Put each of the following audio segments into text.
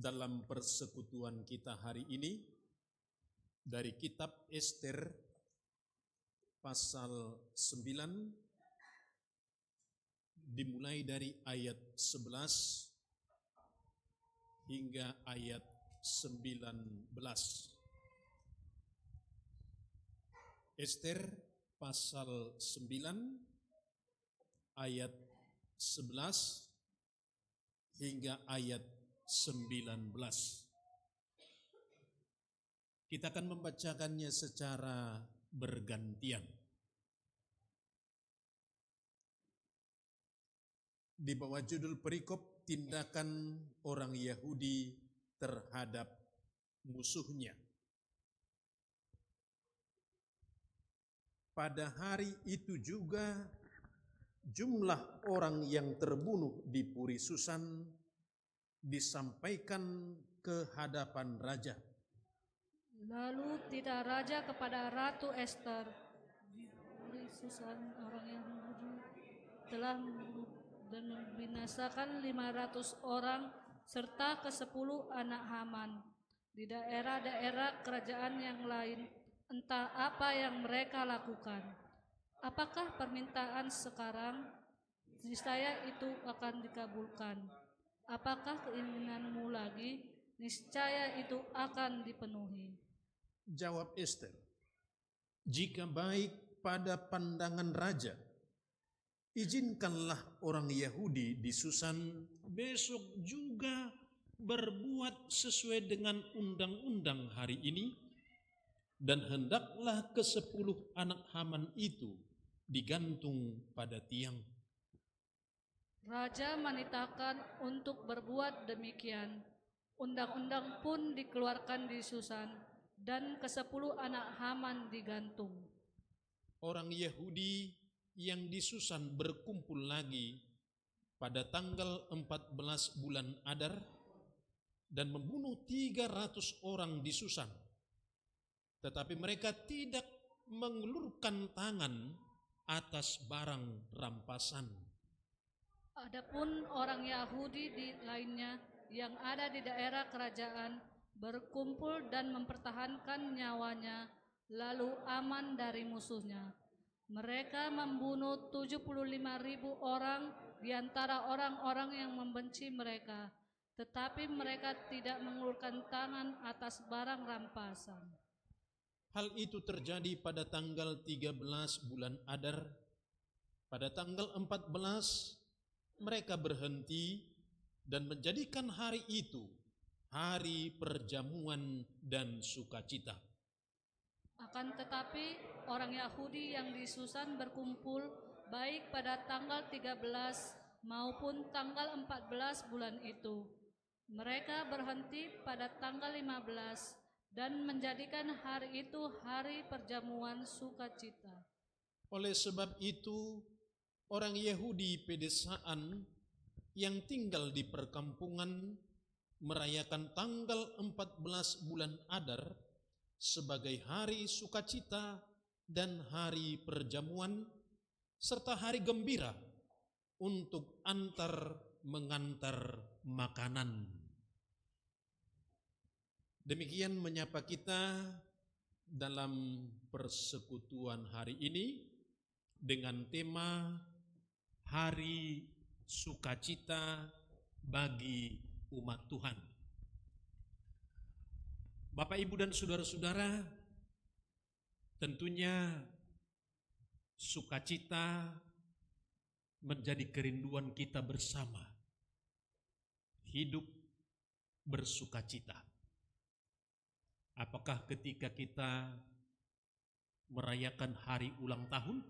dalam persekutuan kita hari ini dari kitab Ester pasal 9 dimulai dari ayat 11 hingga ayat 19. Ester pasal 9 ayat 11 hingga ayat 19. Kita akan membacakannya secara bergantian. Di bawah judul perikop tindakan orang Yahudi terhadap musuhnya. Pada hari itu juga jumlah orang yang terbunuh di Puri Susan disampaikan ke hadapan raja. Lalu tidak raja kepada Ratu Ester, di Puri Susan orang Yahudi telah membunuh dan membinasakan 500 orang serta ke-10 anak Haman di daerah-daerah kerajaan yang lain. Entah apa yang mereka lakukan. Apakah permintaan sekarang niscaya itu akan dikabulkan? Apakah keinginanmu lagi? Niscaya itu akan dipenuhi. Jawab Ester, jika baik pada pandangan raja, izinkanlah orang Yahudi di Susan besok juga berbuat sesuai dengan undang-undang hari ini, dan hendaklah ke-10 anak Haman itu digantung pada tiang. Raja menitahkan untuk berbuat demikian. Undang-undang pun dikeluarkan di Susan, dan ke-10 anak Haman digantung. Orang Yahudi yang di Susan berkumpul lagi pada tanggal 14 bulan Adar dan membunuh 300 orang di Susan. Tetapi mereka tidak mengulurkan tangan atas barang rampasan. Adapun orang Yahudi di lainnya yang ada di daerah kerajaan berkumpul dan mempertahankan nyawanya, lalu aman dari musuhnya. Mereka membunuh 75.000 orang di antara orang-orang yang membenci mereka, tetapi mereka tidak mengulurkan tangan atas barang rampasan. Hal itu terjadi pada tanggal 13 bulan Adar. Pada tanggal 14 mereka berhenti dan menjadikan hari itu hari perjamuan dan sukacita. Akan tetapi orang Yahudi yang di Susan berkumpul baik pada tanggal 13 maupun tanggal 14 bulan itu. Mereka berhenti pada tanggal 15 dan menjadikan hari itu hari perjamuan sukacita. Oleh sebab itu, orang Yahudi pedesaan yang tinggal di perkampungan merayakan tanggal 14 bulan Adar sebagai hari sukacita dan hari perjamuan serta hari gembira untuk antar mengantar makanan. Demikian menyapa kita dalam persekutuan hari ini dengan tema Hari Sukacita bagi umat Tuhan. Bapak, Ibu, dan saudara-saudara, tentunya sukacita menjadi kerinduan kita bersama. Hidup bersukacita. Apakah ketika kita merayakan hari ulang tahun,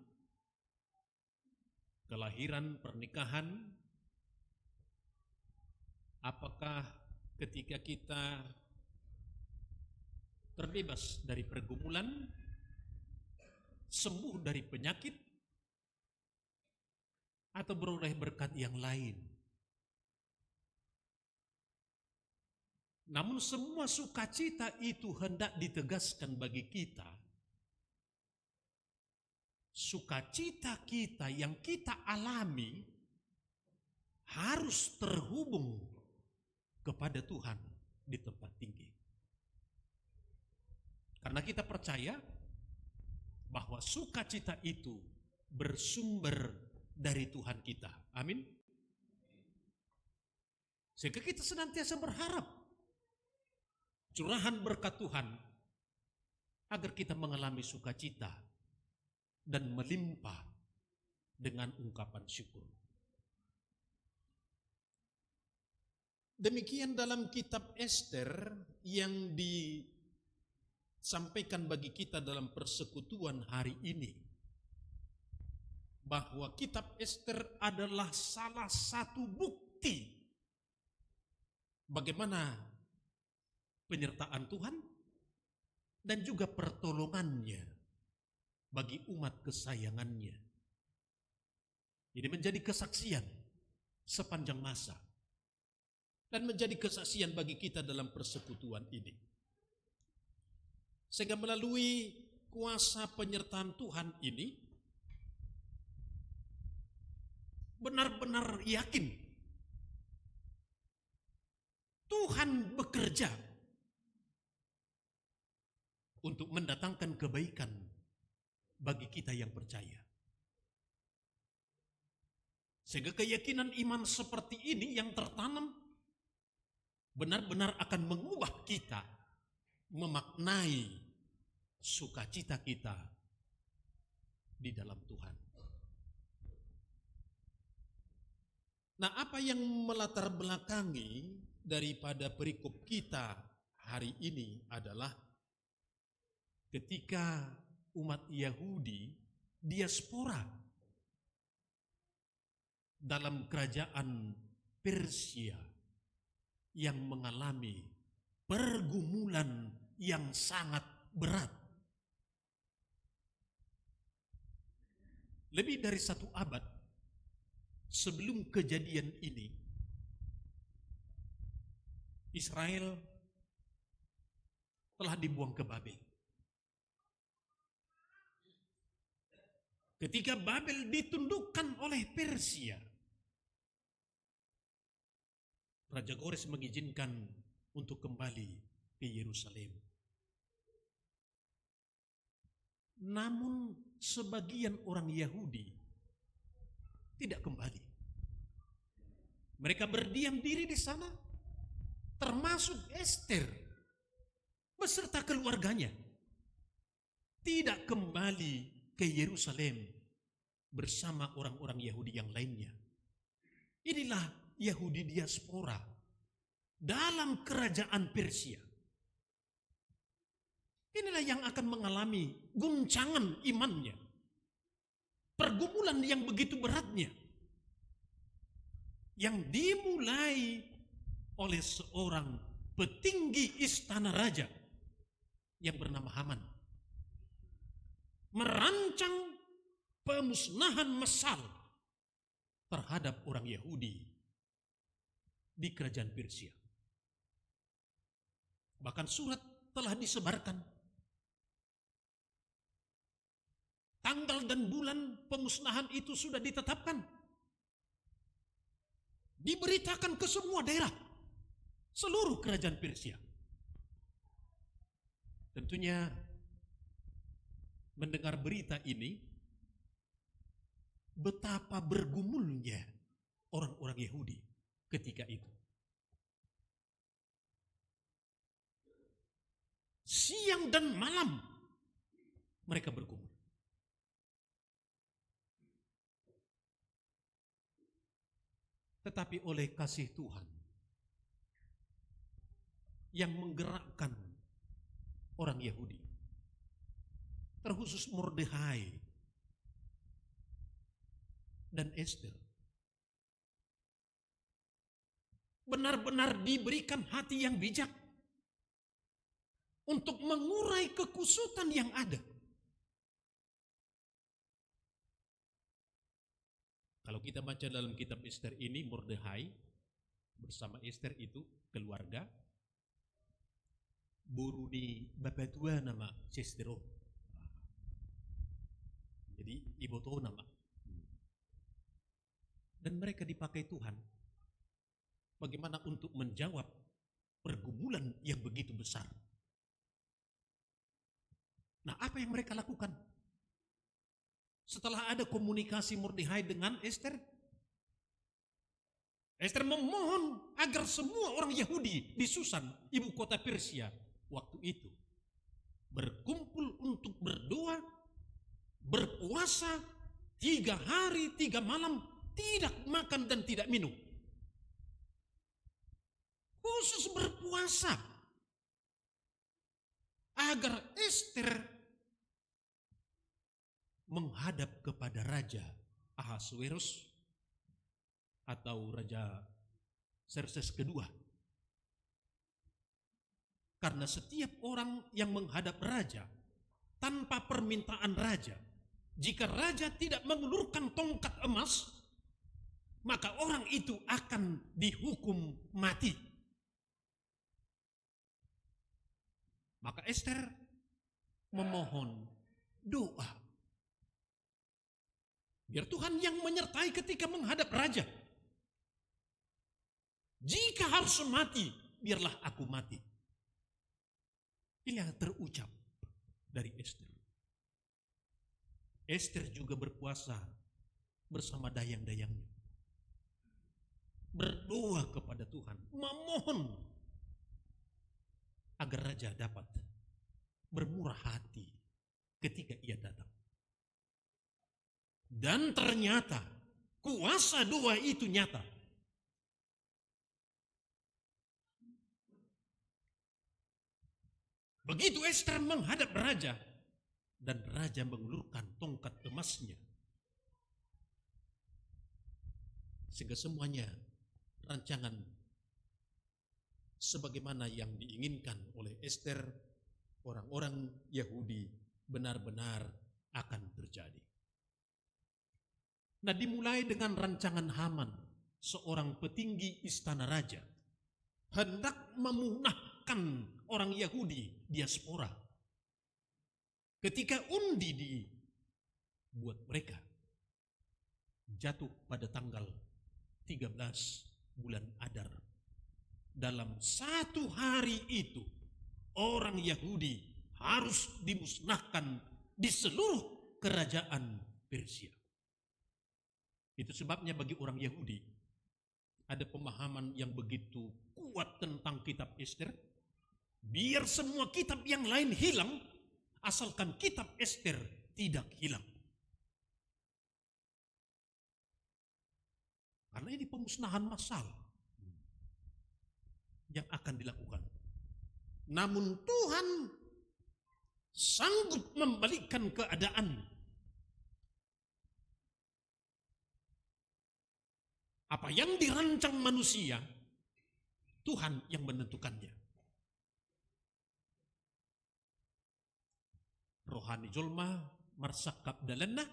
kelahiran, pernikahan, apakah ketika kita terbebas dari pergumulan, sembuh dari penyakit, atau beroleh berkat yang lain? Namun semua sukacita itu hendak ditegaskan bagi kita. Sukacita kita yang kita alami harus terhubung kepada Tuhan. di tempat tinggi. Karena kita percaya bahwa sukacita itu bersumber dari Tuhan kita. Amin. Sehingga kita senantiasa berharap curahan berkat Tuhan agar kita mengalami sukacita dan melimpah dengan ungkapan syukur. Demikian dalam kitab Ester yang disampaikan bagi kita dalam persekutuan hari ini, bahwa kitab Ester adalah salah satu bukti bagaimana penyertaan Tuhan dan juga pertolongannya bagi umat kesayangannya. Ini menjadi kesaksian sepanjang masa dan menjadi kesaksian bagi kita dalam persekutuan ini. Sehingga melalui kuasa penyertaan Tuhan ini, benar-benar yakin Tuhan bekerja untuk mendatangkan kebaikan bagi kita yang percaya. Sehingga keyakinan iman seperti ini yang tertanam benar-benar akan mengubah kita memaknai sukacita kita di dalam Tuhan. Nah, apa yang melatar belakangi daripada perikop kita hari ini adalah ketika umat Yahudi diaspora dalam kerajaan Persia yang mengalami pergumulan yang sangat berat. Lebih dari 1 abad sebelum kejadian ini, Israel telah dibuang ke Babel. Ketika Babel ditundukkan oleh Persia, Raja Kores mengizinkan untuk kembali ke Yerusalem. Namun sebagian orang Yahudi tidak kembali. Mereka berdiam diri di sana, termasuk Ester beserta keluarganya. Tidak kembali ke Yerusalem bersama orang-orang Yahudi yang lainnya. Inilah Yahudi diaspora dalam kerajaan Persia. Inilah yang akan mengalami guncangan imannya, pergumulan yang begitu beratnya, yang dimulai oleh seorang petinggi istana raja yang bernama Haman, merancang pemusnahan massal terhadap orang Yahudi di kerajaan Persia. Bahkan surat telah disebarkan. Tanggal dan bulan pemusnahan itu sudah ditetapkan. Diberitakan ke semua daerah, seluruh kerajaan Persia. Tentunya mendengar berita ini, betapa bergumulnya orang-orang Yahudi ketika itu. Siang dan malam mereka bergumul. Tetapi oleh kasih Tuhan yang menggerakkan orang Yahudi, terkhusus Mordekhai dan Ester, benar-benar diberikan hati yang bijak untuk mengurai kekusutan yang ada. Kalau kita baca dalam kitab Ester ini, Mordekhai bersama Ester itu keluarga, buru di bapak tua nama Cestero. Jadi ibu tua nama. Dan mereka dipakai Tuhan bagaimana untuk menjawab pergumulan yang begitu besar. Nah, apa yang mereka lakukan? Setelah ada komunikasi Mordekhai dengan Ester, Ester memohon agar semua orang Yahudi di Susan, ibu kota Persia waktu itu, berkumpul untuk berdoa, berpuasa 3 hari 3 malam, tidak makan dan tidak minum. Khusus berpuasa agar Ester menghadap kepada Raja Ahasuerus atau Raja Xerxes kedua. Karena setiap orang yang menghadap raja tanpa permintaan raja, jika raja tidak mengulurkan tongkat emas, maka orang itu akan dihukum mati. Maka Ester memohon doa, biar Tuhan yang menyertai ketika menghadap raja. Jika harus mati, biarlah aku mati. Ini yang terucap dari Ester. Ester juga berpuasa bersama dayang-dayangnya, berdoa kepada Tuhan, memohon agar raja dapat bermurah hati ketika ia datang. Dan ternyata kuasa doa itu nyata. Begitu Ester menghadap raja dan raja mengulurkan tongkat emasnya, sehingga semuanya rancangan sebagaimana yang diinginkan oleh Ester, orang-orang Yahudi, benar-benar akan terjadi. Nah, dimulai dengan rancangan Haman, seorang petinggi istana raja, hendak memunahkan orang Yahudi diaspora. Ketika undi dibuat mereka, jatuh pada tanggal 13 bulan Adar. Dalam 1 hari itu, orang Yahudi harus dimusnahkan di seluruh kerajaan Persia. Itu sebabnya bagi orang Yahudi ada pemahaman yang begitu kuat tentang kitab Ester. Biar semua kitab yang lain hilang, asalkan kitab Ester tidak hilang. Karena ini pemusnahan massal yang akan dilakukan. Namun Tuhan sanggup membalikkan keadaan. Apa yang dirancang manusia, Tuhan yang menentukannya. Rohani Jolma marsakap dalanna,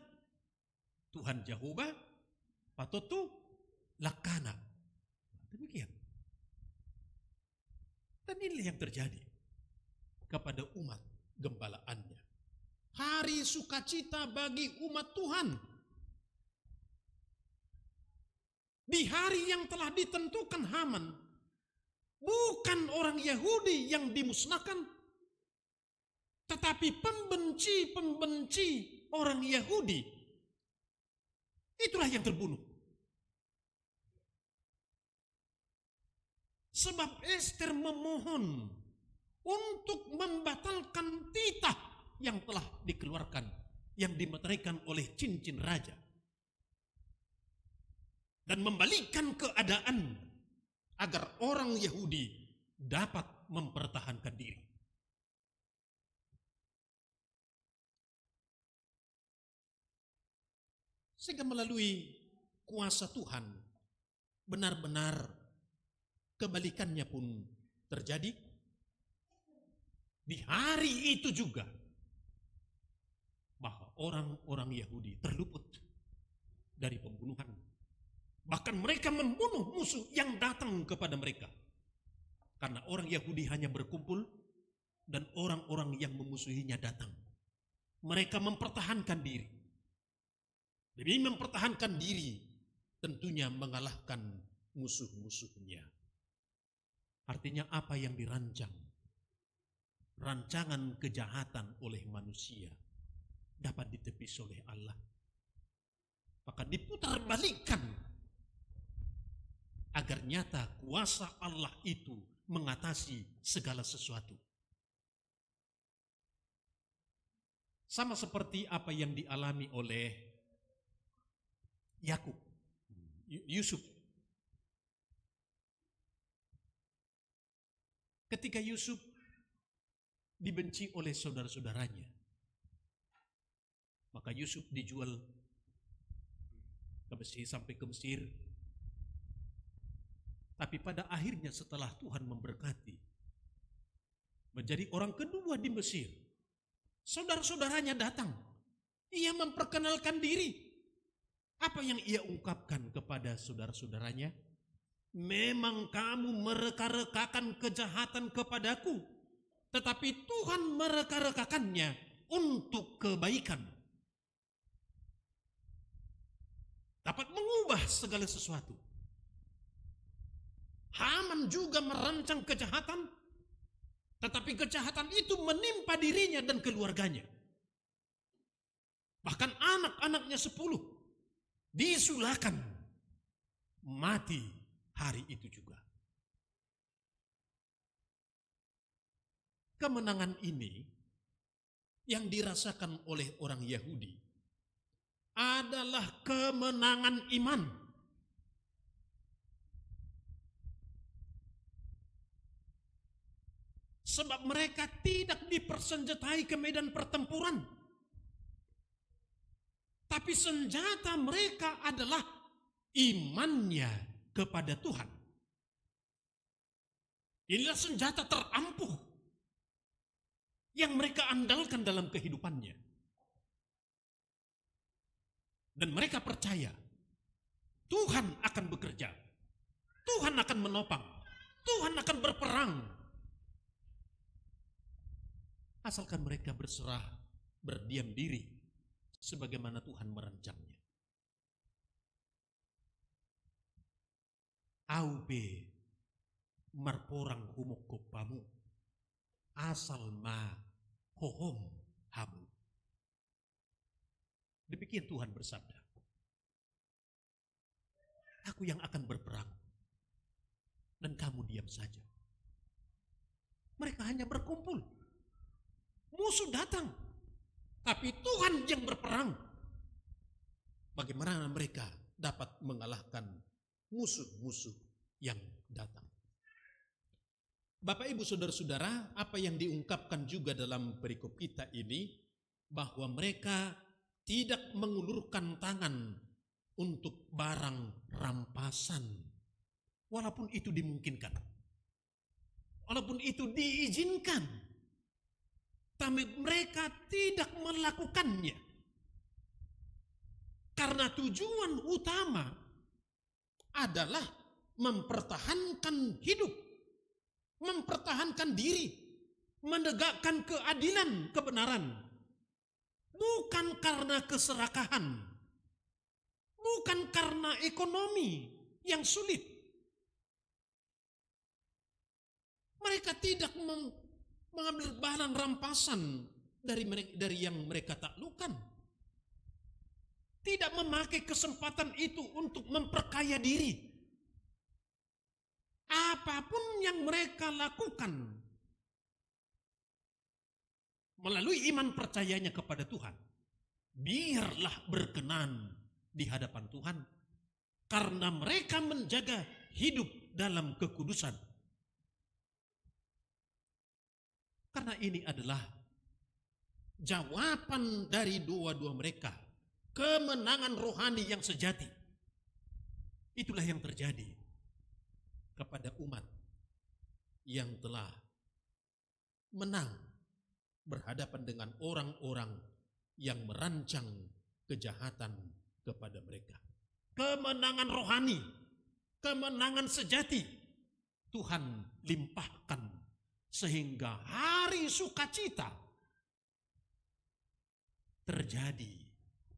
Tuhan Jehovah patotu lakana. Demikian. Dan inilah yang terjadi kepada umat gembalaannya. Hari sukacita bagi umat Tuhan. Di hari yang telah ditentukan Haman, bukan orang Yahudi yang dimusnahkan, tetapi pembenci-pembenci orang Yahudi, itulah yang terbunuh. Sebab Ester memohon untuk membatalkan titah yang telah dikeluarkan, yang dimeteraikan oleh cincin raja. Dan membalikkan keadaan agar orang Yahudi dapat mempertahankan diri. Sehingga melalui kuasa Tuhan, benar-benar kebalikannya pun terjadi. Di hari itu juga, bahwa orang-orang Yahudi terluput dari pembunuhan. Bahkan mereka membunuh musuh yang datang kepada mereka. Karena orang Yahudi hanya berkumpul dan orang-orang yang memusuhinya datang. Mereka mempertahankan diri. Demi mempertahankan diri, tentunya mengalahkan musuh-musuhnya. Artinya apa yang dirancang, rancangan kejahatan oleh manusia dapat ditepis oleh Allah. Maka diputar balikkan agar nyata kuasa Allah itu mengatasi segala sesuatu. Sama seperti apa yang dialami oleh Yusuf. Ketika Yusuf dibenci oleh saudara-saudaranya, maka Yusuf dijual ke Mesir, sampai ke Mesir. Tapi pada akhirnya setelah Tuhan memberkati, menjadi orang kedua di Mesir, saudara-saudaranya datang. Ia memperkenalkan diri. Apa yang ia ungkapkan kepada saudara-saudaranya? Memang kamu mereka-rekakan kejahatan kepadaku, tetapi Tuhan mereka-rekakannya untuk kebaikan. Dapat mengubah segala sesuatu. Haman juga merancang kejahatan, tetapi kejahatan itu menimpa dirinya dan keluarganya. Bahkan anak-anaknya 10 disulahkan mati hari itu juga. Kemenangan ini yang dirasakan oleh orang Yahudi adalah kemenangan iman. Sebab mereka tidak dipersenjatai ke medan pertempuran. Tapi senjata mereka adalah imannya kepada Tuhan. Inilah senjata terampuh yang mereka andalkan dalam kehidupannya. Dan mereka percaya Tuhan akan bekerja, Tuhan akan menopang, Tuhan akan berperang. Asalkan mereka berserah, berdiam diri sebagaimana Tuhan merancangnya. Aube marporang humok kopamu asal ma hohom hamu. Demikian Tuhan bersabda. Aku yang akan berperang dan kamu diam saja. Mereka hanya berkumpul. Musuh datang, tapi Tuhan yang berperang. Bagaimana mereka dapat mengalahkan musuh-musuh yang datang? Bapak, Ibu, Saudara-saudara, apa yang diungkapkan juga dalam perikop kita ini, bahwa mereka tidak mengulurkan tangan untuk barang rampasan, walaupun itu dimungkinkan, walaupun itu diizinkan, tapi mereka tidak melakukannya. Karena tujuan utama adalah mempertahankan hidup, mempertahankan diri, menegakkan keadilan, kebenaran. Bukan karena keserakahan, bukan karena ekonomi yang sulit. Mereka tidak mengambil barang rampasan dari yang mereka taklukkan. Tidak memakai kesempatan itu untuk memperkaya diri. Apapun yang mereka lakukan melalui iman percayanya kepada Tuhan, biarlah berkenan di hadapan Tuhan, karena mereka menjaga hidup dalam kekudusan. Karena ini adalah jawaban dari dua-dua mereka, kemenangan rohani yang sejati. Itulah yang terjadi kepada umat yang telah menang berhadapan dengan orang-orang yang merancang kejahatan kepada mereka. Kemenangan rohani, kemenangan sejati Tuhan limpahkan sehingga hari sukacita terjadi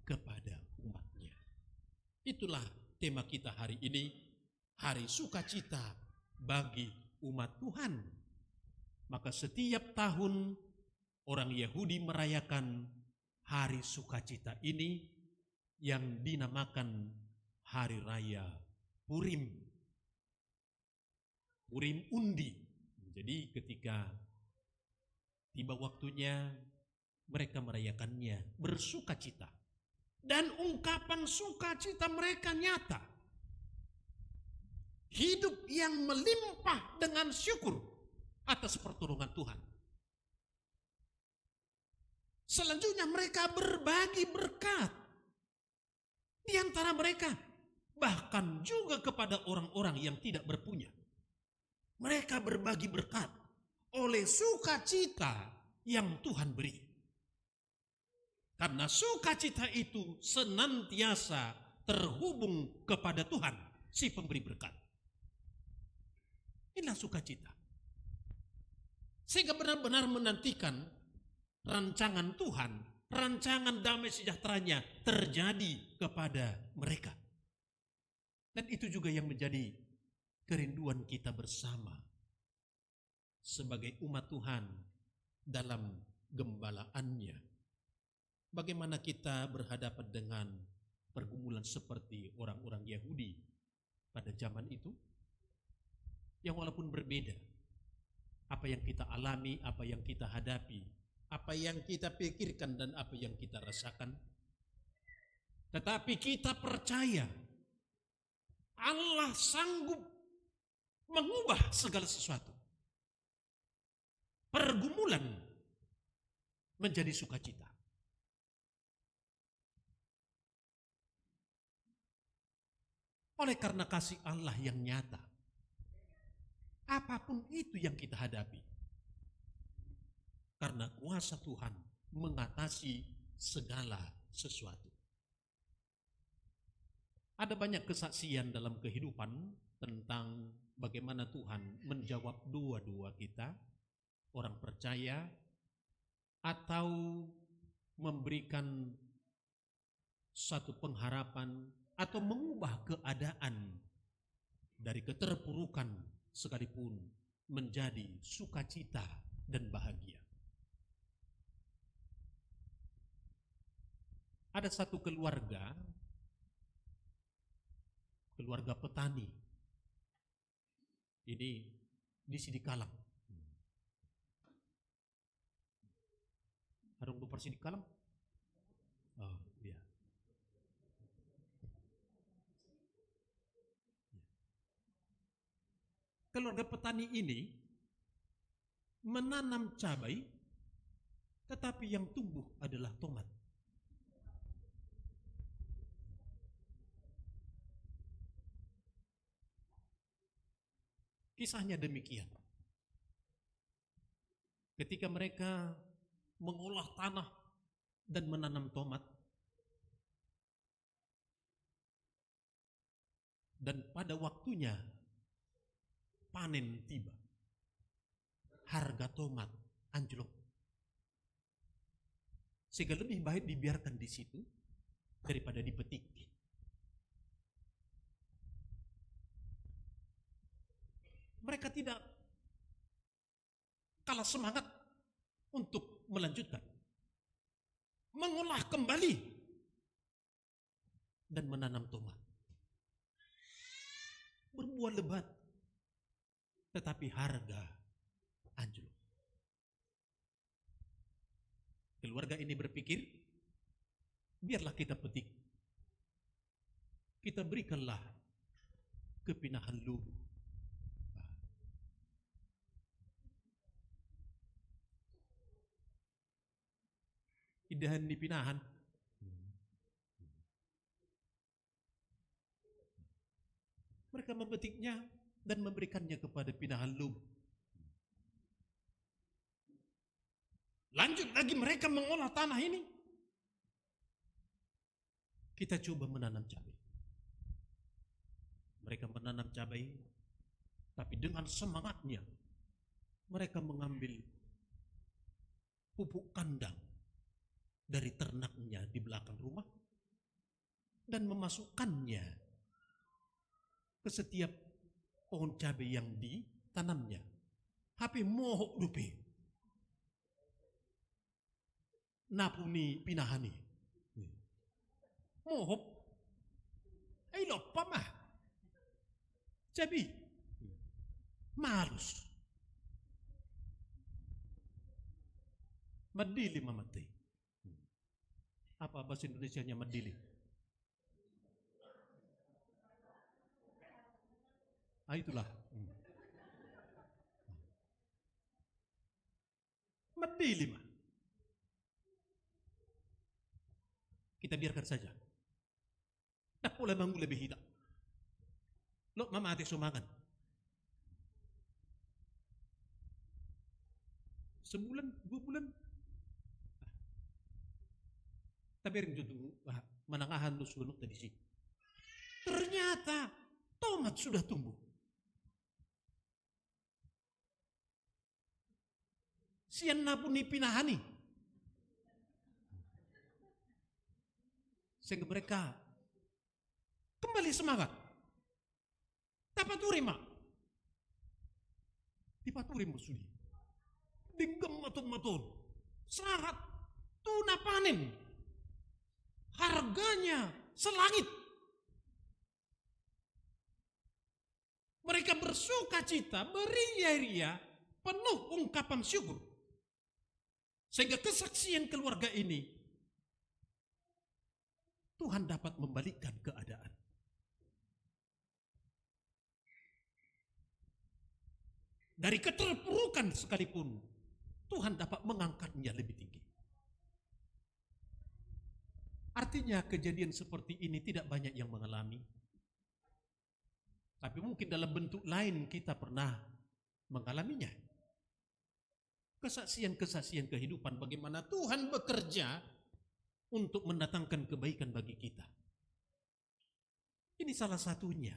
kepada umatnya. Itulah tema kita hari ini, hari sukacita bagi umat Tuhan. Maka setiap tahun orang Yahudi merayakan hari sukacita ini yang dinamakan Hari Raya Purim. Purim undi. Jadi ketika tiba waktunya mereka merayakannya bersukacita. Dan ungkapan sukacita mereka nyata. Hidup yang melimpah dengan syukur atas pertolongan Tuhan. Selanjutnya mereka berbagi berkat di antara mereka, bahkan juga kepada orang-orang yang tidak berpunya. Mereka berbagi berkat oleh sukacita yang Tuhan beri. Karena sukacita itu senantiasa terhubung kepada Tuhan, si pemberi berkat. Inilah sukacita. Sehingga benar-benar menantikan rancangan Tuhan, rancangan damai sejahteranya terjadi kepada mereka. Dan itu juga yang menjadi kerinduan kita bersama sebagai umat Tuhan dalam gembalaannya. Bagaimana kita berhadapan dengan pergumulan seperti orang-orang Yahudi pada zaman itu, yang walaupun berbeda, apa yang kita alami, apa yang kita hadapi, apa yang kita pikirkan dan apa yang kita rasakan. Tetapi kita percaya Allah sanggup mengubah segala sesuatu. Pergumulan menjadi sukacita. Oleh karena kasih Allah yang nyata, apapun itu yang kita hadapi, karena kuasa Tuhan mengatasi segala sesuatu. Ada banyak kesaksian dalam kehidupan tentang bagaimana Tuhan menjawab doa-doa kita, orang percaya, atau memberikan satu pengharapan atau mengubah keadaan dari keterpurukan sekalipun menjadi sukacita dan bahagia. Ada satu keluarga petani. Ini di Sidikalang. Harung Bupar Sidikalang? Oh, iya. Keluarga petani ini menanam cabai, tetapi yang tumbuh adalah tomat. Kisahnya demikian. Ketika mereka mengolah tanah dan menanam tomat, dan pada waktunya panen tiba, harga tomat anjlok. Sehingga lebih baik dibiarkan di situ daripada dipetik. Mereka tidak kalah semangat untuk melanjutkan, mengolah kembali dan menanam tomat. Berbuah lebat, tetapi harga anjlok. Keluarga ini berpikir, biarlah kita petik. Kita berikanlah kepinahan lubuh. Idahan dipinahan. Mereka memetiknya dan memberikannya kepada pinahan lubuh. Lanjut lagi mereka mengolah tanah ini. Kita coba menanam cabai. Mereka menanam cabai, tapi dengan semangatnya mereka mengambil pupuk kandang dari ternaknya di belakang rumah dan memasukkannya ke setiap pohon cabai yang tanamnya. HP mohok dupe. Napuni pinahani. Mohok. Ay lupa mah. Jadi malus. Madili mamati. Apa bahasa Indonesianya madili? Itulah. Madili mah. Kita biarkan saja. Tak pula bangun lebih hidup. Lo mama ate sumangan. Sebulan, 2 bulan. Tapi ring jodoh menangahan lu sunuk tadi sih. Ternyata tomat sudah tumbuh. Sian napuni pinahani. Sehingga mereka kembali semangat. Tapaturi mak. Dipaturi musuli. Dinggem matun-matun. Syarat tuna panen. Harganya selangit. Mereka bersuka cita, beria-ria, penuh ungkapan syukur. Sehingga kesaksian keluarga ini, Tuhan dapat membalikkan keadaan. Dari keterpurukan sekalipun, Tuhan dapat mengangkatnya lebih tinggi. Artinya kejadian seperti ini tidak banyak yang mengalami. Tapi mungkin dalam bentuk lain kita pernah mengalaminya. Kesaksian-kesaksian kehidupan bagaimana Tuhan bekerja untuk mendatangkan kebaikan bagi kita. Ini salah satunya.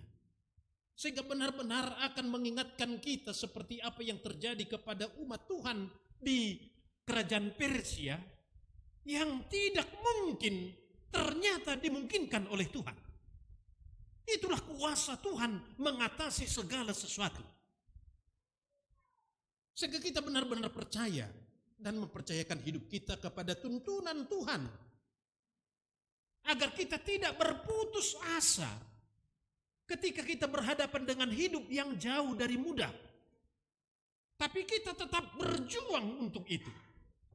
Sehingga benar-benar akan mengingatkan kita seperti apa yang terjadi kepada umat Tuhan di kerajaan Persia yang tidak mungkin ternyata dimungkinkan oleh Tuhan. Itulah kuasa Tuhan mengatasi segala sesuatu. Sehingga kita benar-benar percaya dan mempercayakan hidup kita kepada tuntunan Tuhan. Agar kita tidak berputus asa ketika kita berhadapan dengan hidup yang jauh dari mudah. Tapi kita tetap berjuang untuk itu.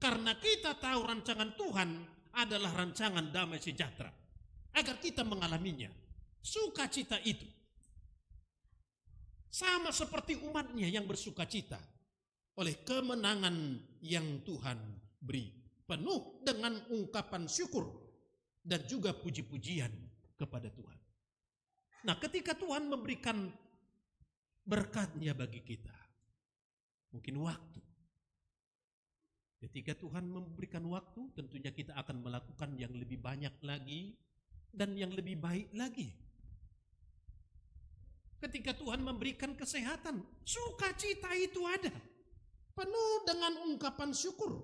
Karena kita tahu rancangan Tuhan adalah rancangan damai sejahtera. Agar kita mengalaminya. Sukacita itu. Sama seperti umatnya yang bersukacita oleh kemenangan yang Tuhan beri. Penuh dengan ungkapan syukur dan juga puji-pujian kepada Tuhan. Nah, ketika Tuhan memberikan berkatnya bagi kita, mungkin waktu. Ketika Tuhan memberikan waktu, tentunya kita akan melakukan yang lebih banyak lagi dan yang lebih baik lagi. Ketika Tuhan memberikan kesehatan, sukacita itu ada. Penuh dengan ungkapan syukur.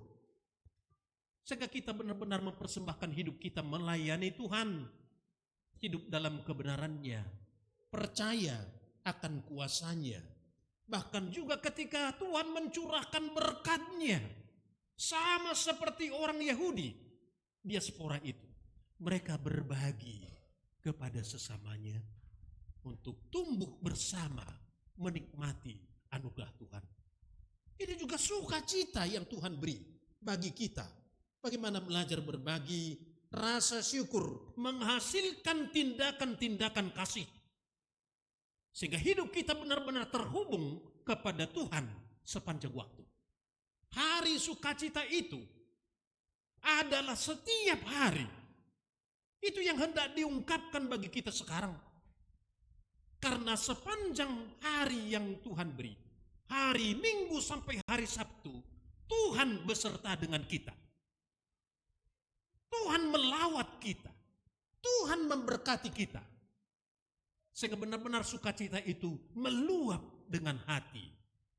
Sehingga kita benar-benar mempersembahkan hidup kita melayani Tuhan. Hidup dalam kebenarannya. Percaya akan kuasanya. Bahkan juga ketika Tuhan mencurahkan berkatnya. Sama seperti orang Yahudi. Diaspora itu. Mereka berbagi kepada sesamanya. Untuk tumbuh bersama menikmati anugerah Tuhan. Ini juga sukacita yang Tuhan beri bagi kita. Bagaimana belajar berbagi, rasa syukur, menghasilkan tindakan-tindakan kasih. Sehingga hidup kita benar-benar terhubung kepada Tuhan sepanjang waktu. Hari sukacita itu adalah setiap hari. Itu yang hendak diungkapkan bagi kita sekarang. Karena sepanjang hari yang Tuhan beri, hari Minggu sampai hari Sabtu, Tuhan beserta dengan kita. Tuhan melawat kita. Tuhan memberkati kita. Sehingga benar-benar sukacita itu meluap dengan hati,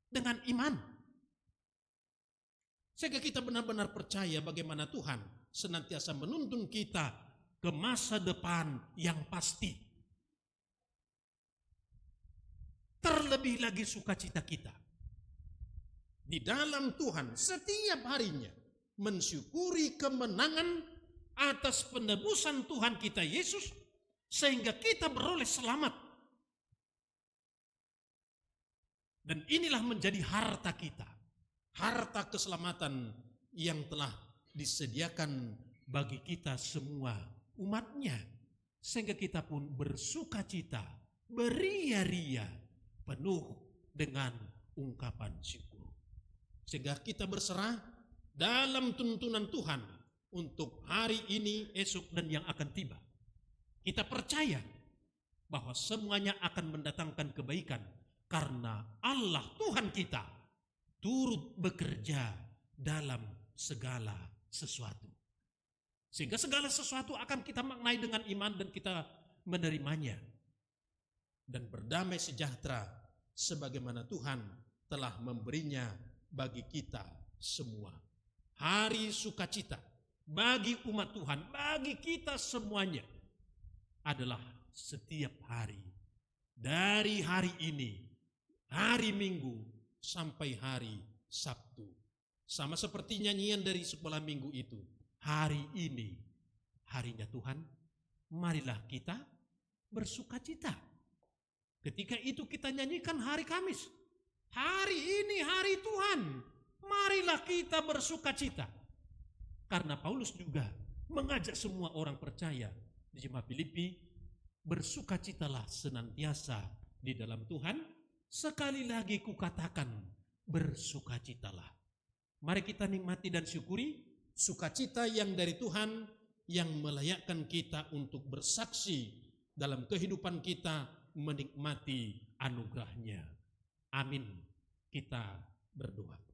dengan iman. Sehingga kita benar-benar percaya bagaimana Tuhan senantiasa menuntun kita ke masa depan yang pasti. terlebih lagi sukacita kita di dalam Tuhan setiap harinya mensyukuri kemenangan atas penebusan Tuhan kita Yesus sehingga kita beroleh selamat. Dan inilah menjadi harta kita, harta keselamatan yang telah disediakan bagi kita semua umatnya, sehingga kita pun bersukacita, beria-ria, penuh dengan ungkapan syukur. Sehingga kita berserah dalam tuntunan Tuhan untuk hari ini, esok, dan yang akan tiba. Kita percaya bahwa semuanya akan mendatangkan kebaikan karena Allah Tuhan kita turut bekerja dalam segala sesuatu. Sehingga segala sesuatu akan kita maknai dengan iman dan kita menerimanya. Dan berdamai sejahtera sebagaimana Tuhan telah memberinya bagi kita semua. Hari sukacita bagi umat Tuhan, bagi kita semuanya adalah setiap hari. Dari hari ini, hari Minggu sampai hari Sabtu. Sama seperti nyanyian dari sekolah minggu itu. Hari ini, harinya Tuhan, marilah kita bersukacita. Ketika itu kita nyanyikan hari Kamis. Hari ini hari Tuhan, marilah kita bersukacita. Karena Paulus juga mengajak semua orang percaya di jemaat Filipi, bersukacitalah senantiasa di dalam Tuhan. Sekali lagi kukatakan, bersukacitalah. Mari kita nikmati dan syukuri sukacita yang dari Tuhan yang melayakkan kita untuk bersaksi dalam kehidupan kita menikmati anugerahnya. Amin. Kita berdoa.